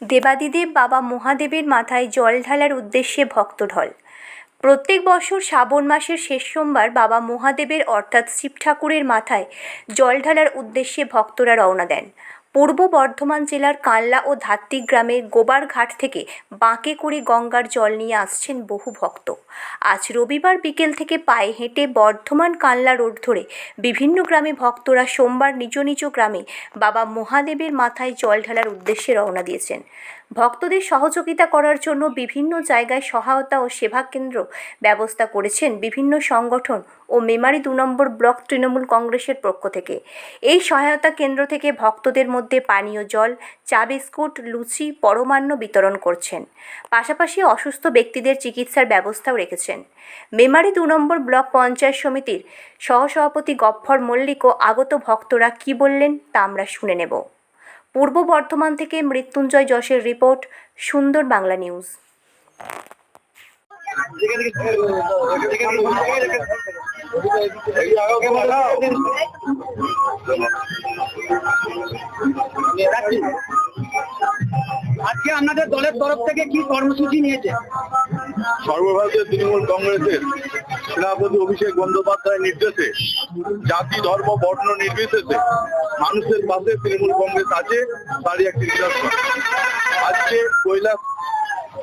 দেবাদিদেব বাবা মহাদেবের মাথায় জল ঢালার উদ্দেশ্যে ভক্তঢল। প্রত্যেক বছর শ্রাবণ মাসের শেষ সোমবার বাবা মহাদেবের অর্থাৎ শিব ঠাকুরের মাথায় জল ঢালার উদ্দেশ্যে ভক্তরা রওনা দেন। পূর্ব বর্ধমান জেলার কানলা ও ধাত্রী গ্রামের গোবার ঘাট থেকে বাঁকে করে গঙ্গার জল নিয়ে আসছেন বহু ভক্ত। আজ রবিবার বিকেল থেকে পায়ে হেঁটে বর্ধমান কানলা রোড ধরে বিভিন্ন গ্রামে ভক্তরা সোমবার নিজ নিজ গ্রামে বাবা মহাদেবের মাথায় জল ঢালার উদ্দেশ্যে রওনা দিয়েছেন। ভক্তদের সহযোগিতা করার জন্য বিভিন্ন জায়গায় সহায়তা ও সেবা কেন্দ্র ব্যবস্থা করেছেন বিভিন্ন সংগঠন ও মেমারি 2 নম্বর ব্লক তৃণমূল কংগ্রেসের পক্ষ থেকে। এই সহায়তা কেন্দ্র থেকে ভক্তদের মধ্যে পানীয় জল, চা বিস্কুট, লুচি, পরমান্ন বিতরণ করছেন। পাশাপাশি অসুস্থ ব্যক্তিদের চিকিৎসার ব্যবস্থাও রেখেছেন। মেমারি 2 নম্বর ব্লক পঞ্চায়েত সমিতির সহসভাপতি গফ্ফর মল্লিক ও আগত ভক্তরা কী বললেন তা আমরা শুনে নেব। পূর্ব বর্ধমান থেকে মৃত্যুঞ্জয় যশের রিপোর্ট, সুন্দর বাংলা নিউজ। আজকে আপনাদের দলের তরফ থেকে কি কর্মসূচি নিয়েছে? সর্বভারতীয় তৃণমূল কংগ্রেসের সভাপতি অভিষেক বন্দ্যোপাধ্যায়ের নির্দেশে জাতি, ধর্ম, বর্ণ নির্বিশেষে মানুষের পাশে তৃণমূল কংগ্রেস আছে, তারই একটি নিদর্শন। আজকে কৈলাস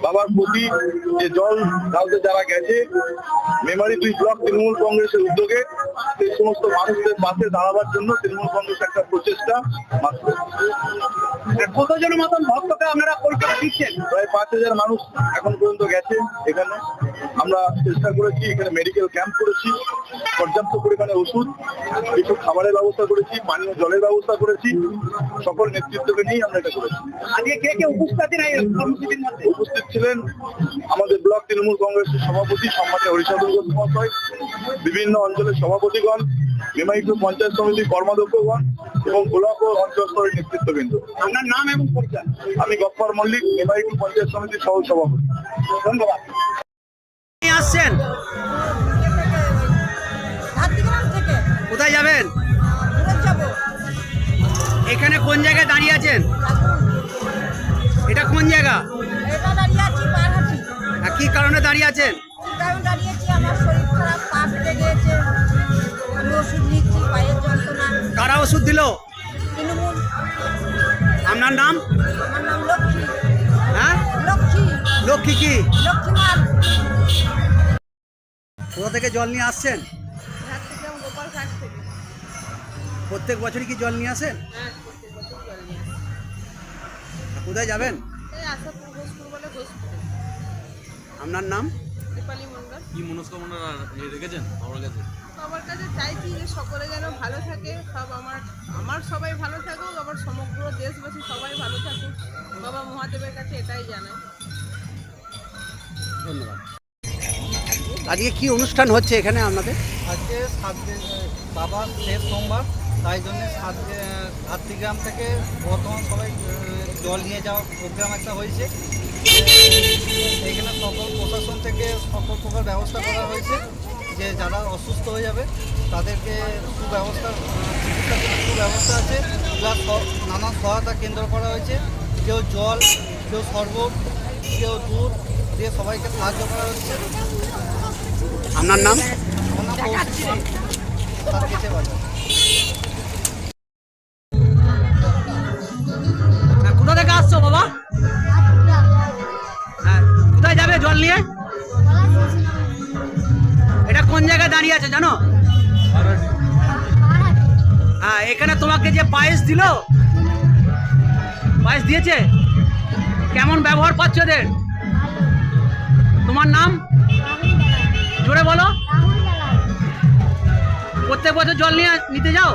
বাবার প্রতি যে জল ঢালতে যারা গেছে, মেমারি 2 ব্লক তৃণমূল কংগ্রেসের উদ্যোগে সেই সমস্ত মানুষদের পাশে দাঁড়াবার জন্য তৃণমূল কংগ্রেস একটা প্রচেষ্টা মাত্র। কতজনের মতন ভক্তকে আপনারা পরিষেবা দিচ্ছেন? প্রায় 5000 মানুষ এখন পর্যন্ত গেছে। এখানে আমরা চেষ্টা করেছি, এখানে মেডিকেল ক্যাম্প করেছি, পর্যাপ্ত পরিমাণে ওষুধ, কিছু খাবারের ব্যবস্থা করেছি, পানীয় জলের ব্যবস্থা করেছি। সকল নেতৃত্বকে নিয়ে আমরা এটা করেছি। আজকে কে কে উপস্থিত কর্মসূচির মধ্যে? উপস্থিত ছিলেন আমাদের ব্লক তৃণমূল কংগ্রেসের সভাপতি সম্মানীয় হরিসাধন ঘোষ মহাশয়, বিভিন্ন অঞ্চলের সভাপতিগণ, মেমারি পঞ্চায়েত সমিতির কর্মাধ্যক্ষগণ এবং ব্লক ও অঞ্চল স্তরের নেতৃত্ববৃন্দ। আপনার নাম এবং পরিচয়? আমি গফ্ফর মল্লিক, মেমারি পঞ্চায়েত সমিতির সহ সভাপতি। ধন্যবাদ। আসছেন কোথায় যাবেন? এখানে কোন জায়গায় দাঁড়িয়ে আছেন? এটা কোন জায়গা? কি কারণে দাঁড়িয়ে আছেন? কারা ওষুধ দিল? আপনার নাম? হ্যাঁ, লক্ষ্মী। কি কোথা থেকে জল নিয়ে আসছেন? প্রত্যেক বছরই কি জল নিয়ে আসেন? কোথায় যাবেন? আপনার নাম? কি মনস্কামনা রেখেছেন আমার কাছে চাইছি যে সকলে যেন ভালো থাকে, সব আমার সবাই ভালো থাকুক, আবার সমগ্র দেশবাসী সবাই ভালো থাকুক, বাবা মহাদেবের কাছে এটাই জানাই। ধন্যবাদ। আজকে কি অনুষ্ঠান হচ্ছে এখানে আপনাদের? আজকে বাবার শেষ সোমবার, তাই জন্য ধাত্রীগ্রাম থেকে বর্তমান সবাই জল নিয়ে যাওয়ার প্রোগ্রাম একটা হয়েছে। এখানে সকল প্রশাসন থেকে সকল প্রকার ব্যবস্থা করা হয়েছে যে যারা অসুস্থ হয়ে যাবে তাদেরকে সুব্যবস্থা, চিকিৎসার জন্য সুব্যবস্থা আছে, প্লাস নানান সহায়তা কেন্দ্র করা হয়েছে। কেউ জল, কেউ শরবত, কেউ দুধ দিয়ে সবাইকে সাহায্য করা হচ্ছে। আপনার নাম? আমার নাম কৌশিক বাজার। কোথা থেকে আসছো বাবা? হ্যাঁ, কোথায় যাবে জল নিয়ে? এটা কোন জায়গায় দাঁড়িয়ে আছে জানো? হ্যাঁ, এখানে তোমাকে যে পায়েস দিল, পায়েস দিয়েছে, কেমন ব্যবহার পাচ্ছ এদের? তোমার নাম জোরে বলো। প্রত্যেক বছর জল নিতে যাও?